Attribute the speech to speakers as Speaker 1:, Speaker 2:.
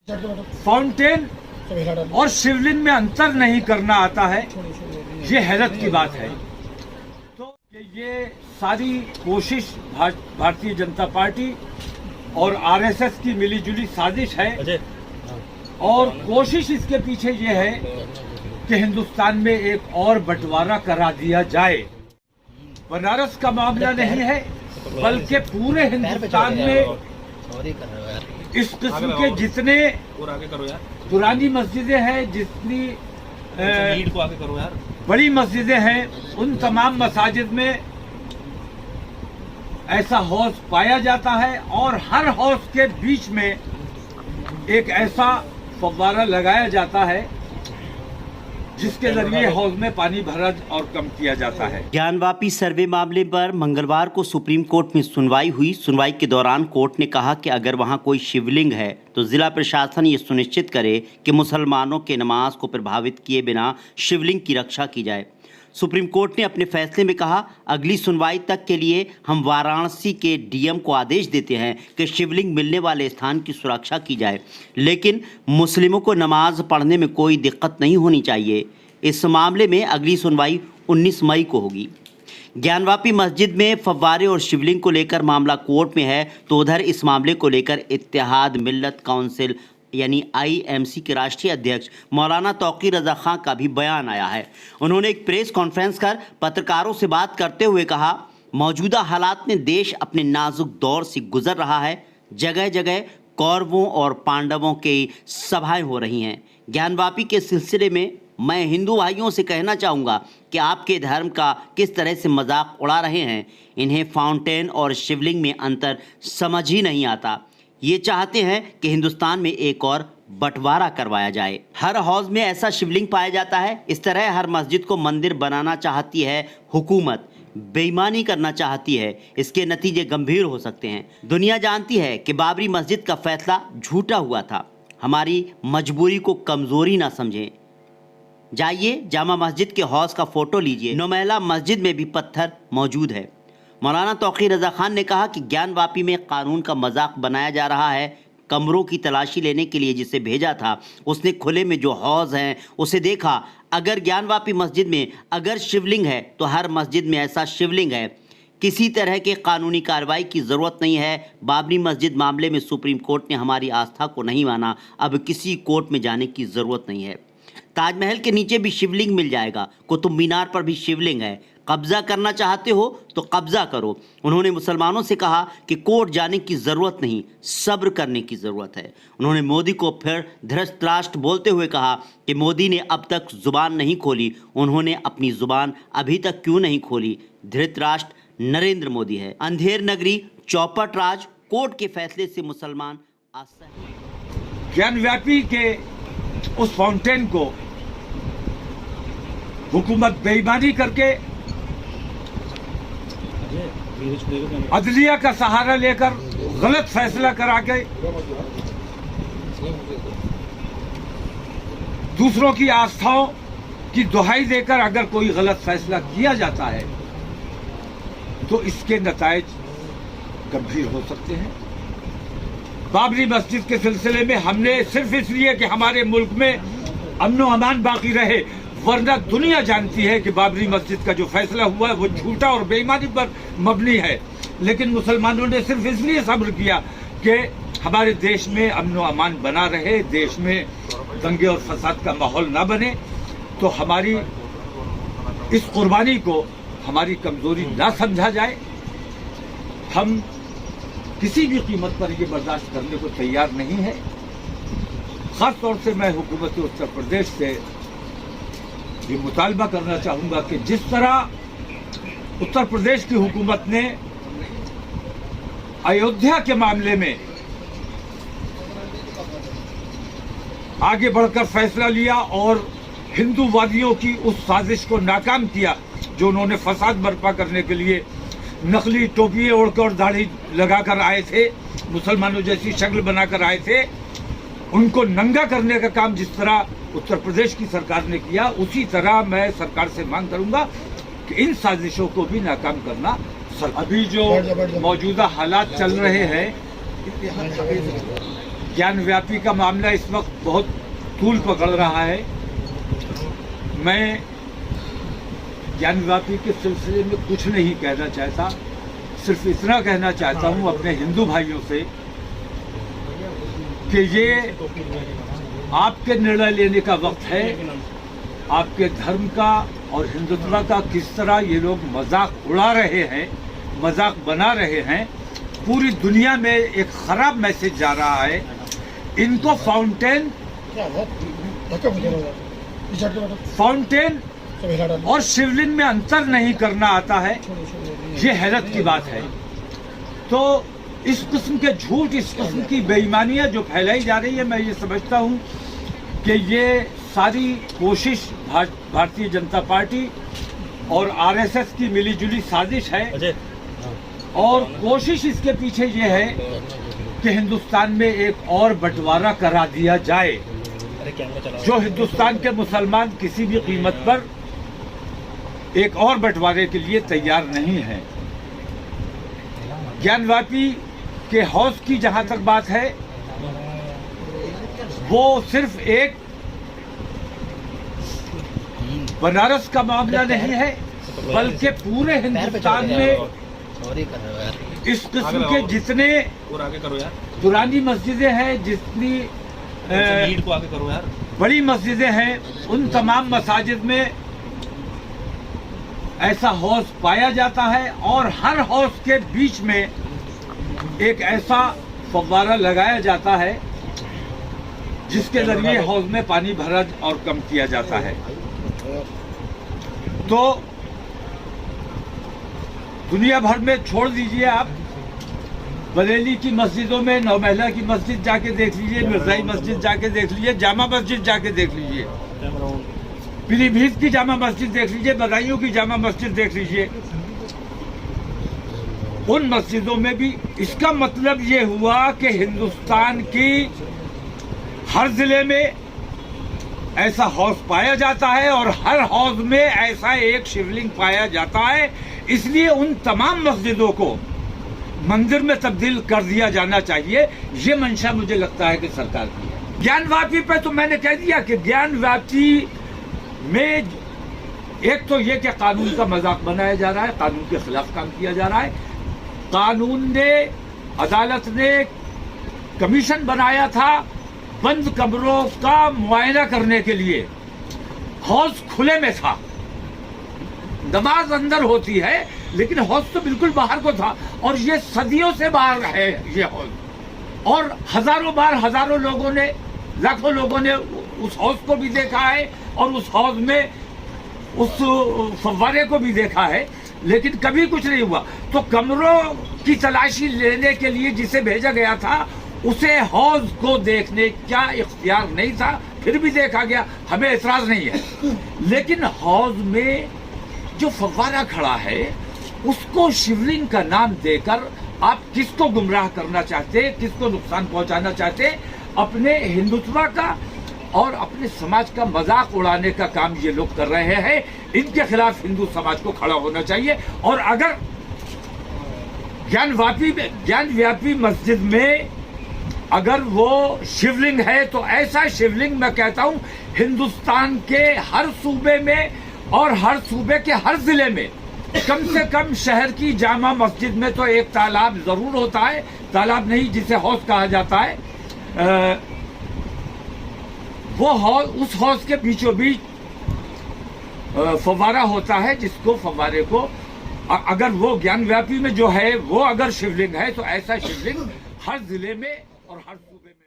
Speaker 1: Fountain और शिवलिंग में अंतर नहीं करना आता है, ये हैरत की बात है। तो ये सारी कोशिश भारतीय जनता पार्टी और आरएसएस की मिलीजुली साजिश है और कोशिश इसके पीछे ये है कि हिंदुस्तान में एक और बंटवारा करा दिया जाए। बनारस का मामला नहीं है, बल्कि पूरे हिंदुस्तान में इस किस्म के जितने पुरानी मस्जिदें हैं, जितनी बड़ी मस्जिदें हैं, उन तमाम मसाजिद में ऐसा हौज पाया जाता है और हर हौज के बीच में एक ऐसा फव्वारा लगाया जाता है जिसके जरिए हौज में पानी भरा और कम किया जाता है।
Speaker 2: ज्ञानवापी सर्वे मामले पर मंगलवार को सुप्रीम कोर्ट में सुनवाई हुई। सुनवाई के दौरान कोर्ट ने कहा कि अगर वहां कोई शिवलिंग है तो जिला प्रशासन ये सुनिश्चित करे कि मुसलमानों के नमाज को प्रभावित किए बिना शिवलिंग की रक्षा की जाए। सुप्रीम कोर्ट ने अपने फैसले में कहा, अगली सुनवाई तक के लिए हम वाराणसी के डीएम को आदेश देते हैं कि शिवलिंग मिलने वाले स्थान की सुरक्षा की जाए, लेकिन मुस्लिमों को नमाज पढ़ने में कोई दिक्कत नहीं होनी चाहिए। इस मामले में अगली सुनवाई 19 मई को होगी। ज्ञानवापी मस्जिद में फव्वारे और शिवलिंग को लेकर मामला कोर्ट में है, तो उधर इस मामले को लेकर इत्तेहाद मिल्लत काउंसिल यानी आईएमसी के राष्ट्रीय अध्यक्ष मौलाना तौकीर रजा खां का भी बयान आया है। उन्होंने एक प्रेस कॉन्फ्रेंस कर पत्रकारों से बात करते हुए कहा, मौजूदा हालात में देश अपने नाजुक दौर से गुजर रहा है। जगह जगह कौरवों और पांडवों की सभाएं हो रही हैं। ज्ञानवापी के सिलसिले में मैं हिंदू भाइयों से कहना चाहूँगा कि आपके धर्म का किस तरह से मजाक उड़ा रहे हैं। इन्हें फाउंटेन और शिवलिंग में अंतर समझ ही नहीं आता। ये चाहते हैं कि हिंदुस्तान में एक और बंटवारा करवाया जाए। हर हौज में ऐसा शिवलिंग पाया जाता है। इस तरह हर मस्जिद को मंदिर बनाना चाहती है हुकूमत, बेईमानी करना चाहती है। इसके नतीजे गंभीर हो सकते हैं। दुनिया जानती है कि बाबरी मस्जिद का फैसला झूठा हुआ था। हमारी मजबूरी को कमजोरी ना समझें। जाइए जामा मस्जिद के हौज का फोटो लीजिए। नौमहला मस्जिद में भी पत्थर मौजूद है। मौलाना तौकीर रजा खान ने कहा कि ज्ञानवापी में कानून का मजाक बनाया जा रहा है। कमरों की तलाशी लेने के लिए जिसे भेजा था उसने खुले में जो हौज हैं उसे देखा। अगर ज्ञानवापी मस्जिद में अगर शिवलिंग है तो हर मस्जिद में ऐसा शिवलिंग है। किसी तरह के कानूनी कार्रवाई की ज़रूरत नहीं है। बाबरी मस्जिद मामले में सुप्रीम कोर्ट ने हमारी आस्था को नहीं माना। अब किसी कोर्ट में जाने की ज़रूरत नहीं है। ताजमहल के नीचे भी शिवलिंग मिल जाएगा। कुतुब मीनार पर भी शिवलिंग है। कब्जा करना चाहते हो तो कब्जा करो। उन्होंने मुसलमानों से कहा कि कोर्ट जाने की ज़रूरत नहीं, सब्र करने की ज़रूरत है। उन्होंने मोदी को फिर धृतराष्ट्र बोलते हुए कहा कि मोदी ने अब तक ज़ुबान नहीं खोली। उन्होंने अपनी ज़ुबान अभी तक क्यों नहीं खोली? धृतराष्ट्र नरेंद्र मोदी है। अंधेर नगरी चौपट राज, कोर्ट के फैसले से मुसलमान असहमत।
Speaker 1: ज्ञानवापी के उस फाउंटेन को हुकूमत बेईमानी करके अदलिया का सहारा लेकर गलत फैसला करा के दूसरों की आस्थाओं की दुहाई देकर अगर कोई गलत फैसला किया जाता है तो इसके नतायज गंभीर हो सकते हैं। बाबरी मस्जिद के सिलसिले में हमने सिर्फ इसलिए कि हमारे मुल्क में अमन व अमान बाकी रहे, वरना दुनिया जानती है कि बाबरी मस्जिद का जो फैसला हुआ है वो झूठा और बेईमानी पर मबनी है। लेकिन मुसलमानों ने सिर्फ इसलिए सब्र किया कि हमारे देश में अमन व अमान बना रहे, देश में दंगे और फसाद का माहौल ना बने। तो हमारी इस कुर्बानी को हमारी कमजोरी ना समझा जाए। हम किसी भी कीमत पर ये बर्दाश्त करने को तैयार नहीं है। खास तौर से मैं हुकूमत उत्तर प्रदेश से ये मुतालबा करना चाहूँगा कि जिस तरह उत्तर प्रदेश की हुकूमत ने अयोध्या के मामले में आगे बढ़कर फैसला लिया और हिंदूवादियों की उस साजिश को नाकाम किया जो उन्होंने फसाद बर्पा करने के लिए नकली टोपी ओढ़कर दाढ़ी लगाकर आए थे, मुसलमानों जैसी शक्ल बनाकर आए थे, उनको नंगा करने का काम जिस तरह उत्तर प्रदेश की सरकार ने किया, उसी तरह मैं सरकार से मांग करूंगा कि इन साजिशों को भी नाकाम करना। अभी जो मौजूदा हालात चल रहे हैं ज्ञानव्यापी का मामला इस वक्त बहुत तूल पकड़ रहा है। मैं ज्ञानव्यापी के सिलसिले में कुछ नहीं कहना चाहता, सिर्फ इतना कहना चाहता हूँ अपने हिंदू भाइयों से कि ये आपके निर्णय लेने का वक्त है। आपके धर्म का और हिंदुत्व का किस तरह ये लोग मजाक उड़ा रहे हैं, मजाक बना रहे हैं, पूरी दुनिया में एक खराब मैसेज जा रहा है। इनको फाउंटेन और शिवलिंग में अंतर नहीं करना आता है, ये हैरत की बात है। तो इस किस्म के झूठ, इस किस्म की बेईमानियां जो फैलाई जा रही है, मैं ये समझता हूँ कि ये सारी कोशिश भारतीय जनता पार्टी और आरएसएस की मिलीजुली साजिश है। और कोशिश इसके पीछे ये है कि हिंदुस्तान में एक और बंटवारा करा दिया जाए, जो हिंदुस्तान के मुसलमान किसी भी कीमत पर एक और बंटवारे के लिए तैयार नहीं है। ज्ञानव्यापी के हौस की जहां तक बात है, वो सिर्फ एक बनारस का मामला नहीं है, बल्कि पूरे हिंदुस्तान में इस किस्म के जितने पुरानी मस्जिदें हैं, जितनी बड़ी मस्जिदें हैं, उन तमाम मसाजिद में ऐसा हौज पाया जाता है। और हर हौज के बीच में एक ऐसा फव्वारा लगाया जाता है जिसके जरिए हौज में पानी भरा और कम किया जाता है। तो दुनिया भर में छोड़ दीजिए, आप बरेली की मस्जिदों में नौमहला की मस्जिद जाके देख लीजिए, मिर्जाई मस्जिद जाके देख लीजिए, जामा मस्जिद जाके देख लीजिए, पीलीभीत की जामा मस्जिद देख लीजिए, बदायूं की जामा मस्जिद देख लीजिए। उन मस्जिदों में भी इसका मतलब ये हुआ कि हिंदुस्तान की हर जिले में ऐसा हौज पाया जाता है और हर हौज में ऐसा एक शिवलिंग पाया जाता है। इसलिए उन तमाम मस्जिदों को मंदिर में तब्दील कर दिया जाना चाहिए। ये मंशा मुझे लगता है कि सरकार की है। ज्ञानव्यापी पे तो मैंने कह दिया कि ज्ञानव्यापी में एक तो ये कि कानून का मजाक बनाया जा रहा है, कानून के खिलाफ काम किया जा रहा है। कानून ने, अदालत ने कमीशन बनाया था बंद कमरों का मुआयना करने के लिए, हौज खुले में था। नमाज अंदर होती है लेकिन हौज तो बिल्कुल बाहर को था, और ये सदियों से बाहर है ये हौज। और हजारों बार हजारों लोगों ने, लाखों लोगों ने उस हौज को भी देखा है और उस हौज में उस फव्वारे को भी देखा है, लेकिन कभी कुछ नहीं हुआ। तो कमरों की तलाशी लेने के लिए जिसे भेजा गया था, उसे हौज को देखने का इख्तियार नहीं था, फिर भी देखा गया, हमें एतराज नहीं है। लेकिन हौज में जो फव्वारा खड़ा है उसको शिवलिंग का नाम देकर आप किसको गुमराह करना चाहते, किसको नुकसान पहुंचाना चाहते? अपने हिंदुत्व का और अपने समाज का मजाक उड़ाने का काम ये लोग कर रहे हैं। इनके खिलाफ हिंदू समाज को खड़ा होना चाहिए। और अगर ज्ञानव्यापी मस्जिद में अगर वो शिवलिंग है तो ऐसा शिवलिंग मैं कहता हूं हिंदुस्तान के हर सूबे में और हर सूबे के हर जिले में कम से कम शहर की जामा मस्जिद में तो एक तालाब जरूर होता है, तालाब नहीं जिसे हौज कहा जाता है। वो हौज, उस हौज के बीचों बीच फव्वारा होता है, जिसको फव्वारे को अगर वो ज्ञानव्यापी में जो है वो अगर शिवलिंग है तो ऐसा शिवलिंग हर जिले में और हर सूबे में